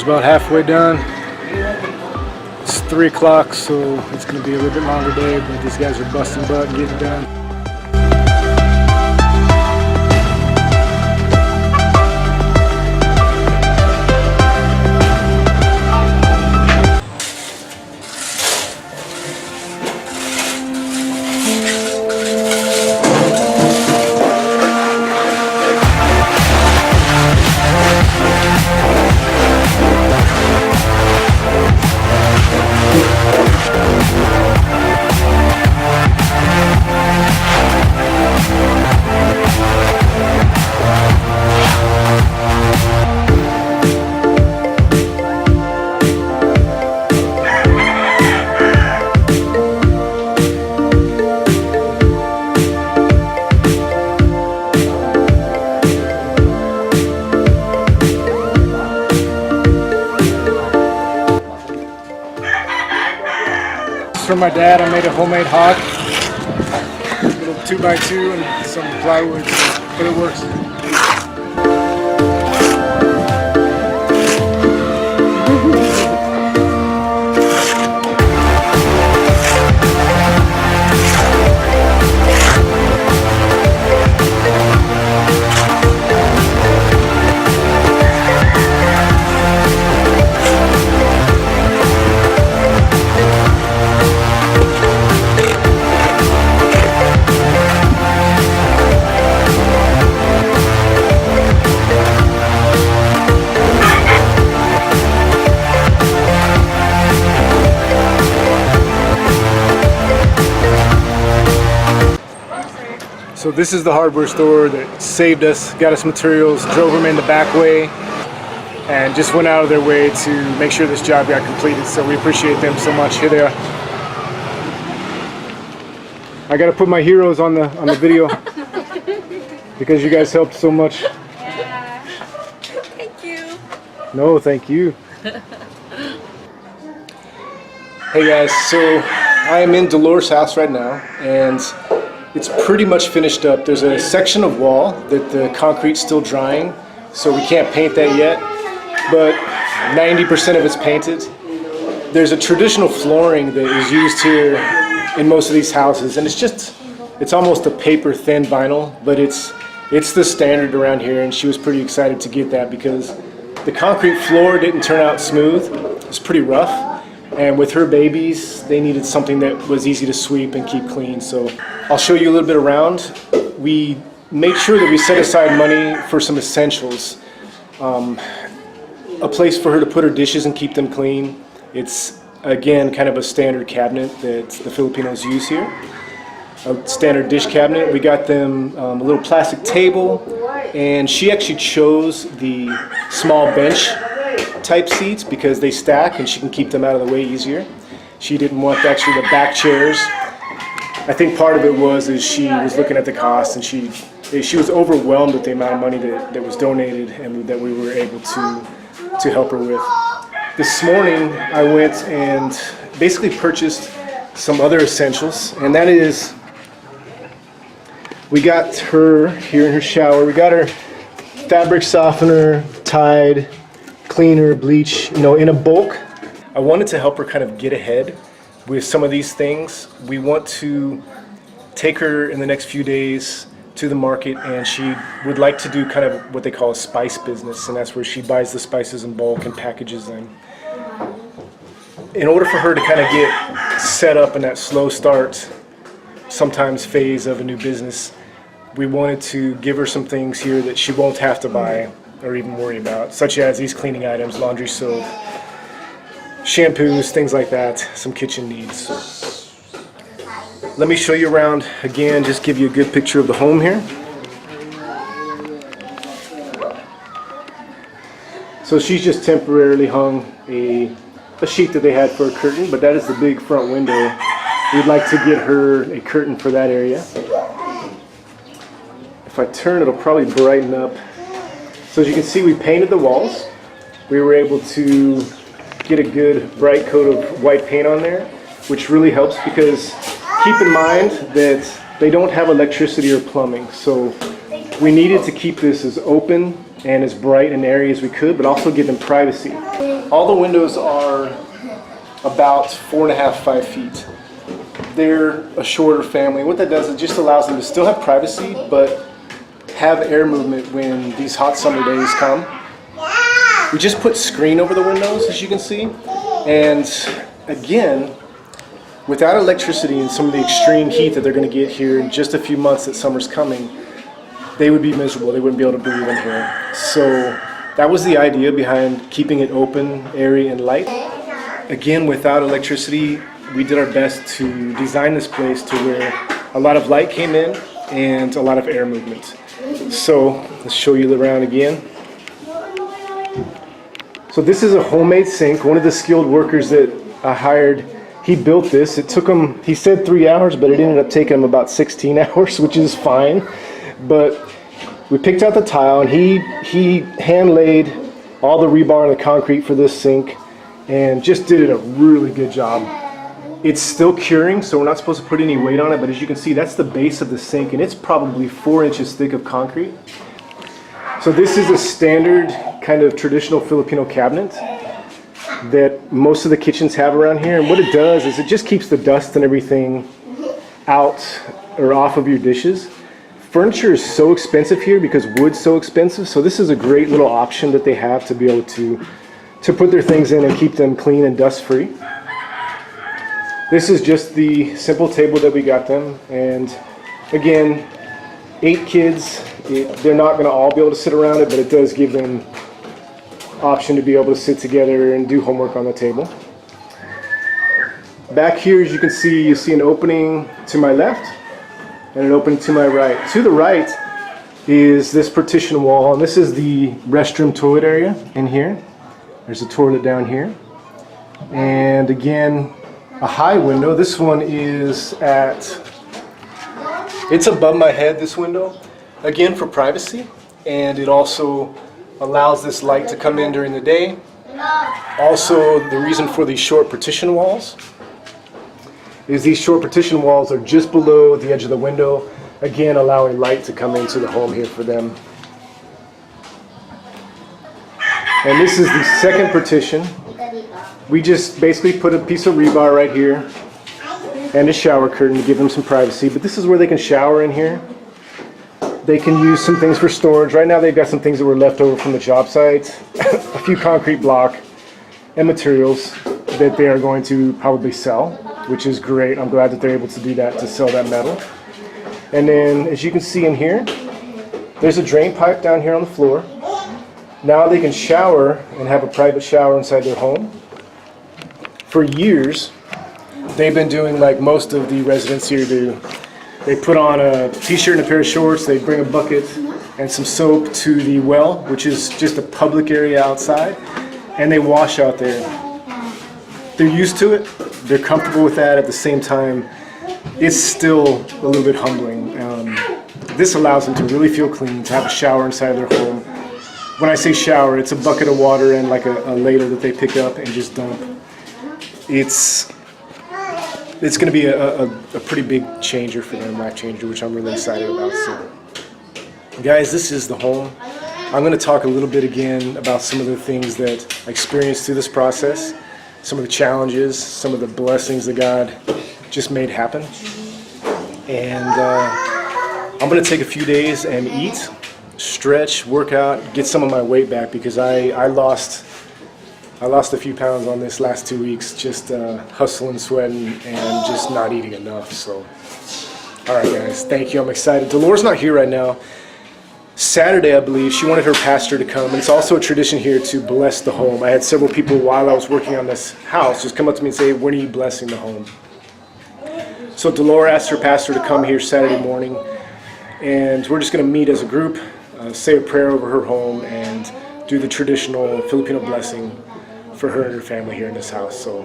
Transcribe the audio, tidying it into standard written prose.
about halfway done. It's 3 o'clock, so it's going to be a little bit longer day, but these guys are busting butt and getting done. For my dad, I made a homemade hog, a little 2x2 and some plywood, but it works. So this is the hardware store that saved us, got us materials, drove them in the back way, and just went out of their way to make sure this job got completed. So we appreciate them so much. Here they are. I got to put my heroes on the video because you guys helped so much. Yeah. Thank you. No, thank you. Hey guys, so I am in Dolores' house right now, and it's pretty much finished up. There's a section of wall that the concrete's still drying, so we can't paint that yet, but 90% of it's painted. There's a traditional flooring that is used here in most of these houses, and it's almost a paper thin vinyl, but it's the standard around here, and she was pretty excited to get that because the concrete floor didn't turn out smooth. It was pretty rough. And with her babies, they needed something that was easy to sweep and keep clean. So I'll show you a little bit around. We made sure that we set aside money for some essentials. A place for her to put her dishes and keep them clean. It's, again, kind of a standard cabinet that the Filipinos use here. A standard dish cabinet. We got them a little plastic table, and she actually chose the small bench type seats because they stack and she can keep them out of the way easier. She didn't want actually the back chairs. I think part of it was she was looking at the cost, and she was overwhelmed with the amount of money that was donated and that we were able to help her with. This morning I went and basically purchased some other essentials, and that is we got her here in her shower. We got her fabric softener, Tide, cleaner, bleach, in a bulk. I wanted to help her kind of get ahead with some of these things. We want to take her in the next few days to the market, and she would like to do kind of what they call a spice business, and that's where she buys the spices in bulk and packages them. In order for her to kind of get set up in that slow start, sometimes phase of a new business, we wanted to give her some things here that she won't have to buy or even worry about, such as these cleaning items, laundry soap, shampoos, things like that, some kitchen needs. Let me show you around again, just give you a good picture of the home here. So she's just temporarily hung a sheet that they had for a curtain, but that is the big front window. We'd like to get her a curtain for that area. If I turn, it'll probably brighten up. So as you can see, we painted the walls. We were able to get a good bright coat of white paint on there, which really helps because keep in mind that they don't have electricity or plumbing. So we needed to keep this as open and as bright an area as we could, but also give them privacy. All the windows are about 4.5, 5 feet. They're a shorter family. What that does is it just allows them to still have privacy, but have air movement when these hot summer days come. We just put screen over the windows, as you can see. And again, without electricity and some of the extreme heat that they're going to get here in just a few months that summer's coming, they would be miserable. They wouldn't be able to breathe in here. So that was the idea behind keeping it open, airy, and light. Again, without electricity, we did our best to design this place to where a lot of light came in and a lot of air movement. So let's show you around again. So this is a homemade sink. One of the skilled workers that I hired, he built this. It took him, he said 3 hours, but it ended up taking him about 16 hours, which is fine. But we picked out the tile, and he hand laid all the rebar and the concrete for this sink and just did a really good job. It's still curing, so we're not supposed to put any weight on it, but as you can see, that's the base of the sink, and it's probably 4 inches thick of concrete. So this is a standard kind of traditional Filipino cabinet that most of the kitchens have around here, and what it does is it just keeps the dust and everything out or off of your dishes. Furniture is so expensive here because wood's so expensive, so this is a great little option that they have to be able to put their things in and keep them clean and dust free. This is just the simple table that we got them, and again, 8 kids, they're not going to all be able to sit around it, but it does give them option to be able to sit together and do homework on the table. Back here, as you can see, you see an opening to my left and an opening to my right. To the right is this partition wall, and this is the restroom toilet area in here. There's a toilet down here. And again, a high window. This one is it's above my head, this window. Again, for privacy. And it also allows this light to come in during the day. Also, the reason for these short partition walls is these short partition walls are just below the edge of the window, again allowing light to come into the home here for them. And this is the second partition. We just basically put a piece of rebar right here and a shower curtain to give them some privacy, but this is where they can shower in here. They can use some things for storage. Right now they've got some things that were left over from the job site, a few concrete block and materials that they are going to probably sell, which is great. I'm glad that they're able to do that, to sell that metal. And then as you can see in here, there's a drain pipe down here on the floor. Now they can shower and have a private shower inside their home. For years, they've been doing like most of the residents here do. They put on a t-shirt and a pair of shorts, they bring a bucket and some soap to the well, which is just a public area outside, and they wash out there. They're used to it, they're comfortable with that. At the same time, it's still a little bit humbling. This allows them to really feel clean, to have a shower inside their home. When I say shower, it's a bucket of water and like a ladle that they pick up and just dump. It's going to be a pretty big changer for them, life changer, which I'm really excited about. So, guys, this is the home. I'm going to talk a little bit again about some of the things that I experienced through this process, some of the challenges, some of the blessings that God just made happen. And I'm going to take a few days and eat, stretch, work out, get some of my weight back, because I lost a few pounds on this last 2 weeks, just hustling, sweating, and just not eating enough. So, all right, guys, thank you. I'm excited. Dolores not here right now. Saturday, I believe, she wanted her pastor to come, and it's also a tradition here to bless the home. I had several people while I was working on this house just come up to me and say, "When are you blessing the home?" So Dolores asked her pastor to come here Saturday morning, and we're just going to meet as a group, say a prayer over her home, and do the traditional Filipino blessing for her and her family here in this house. So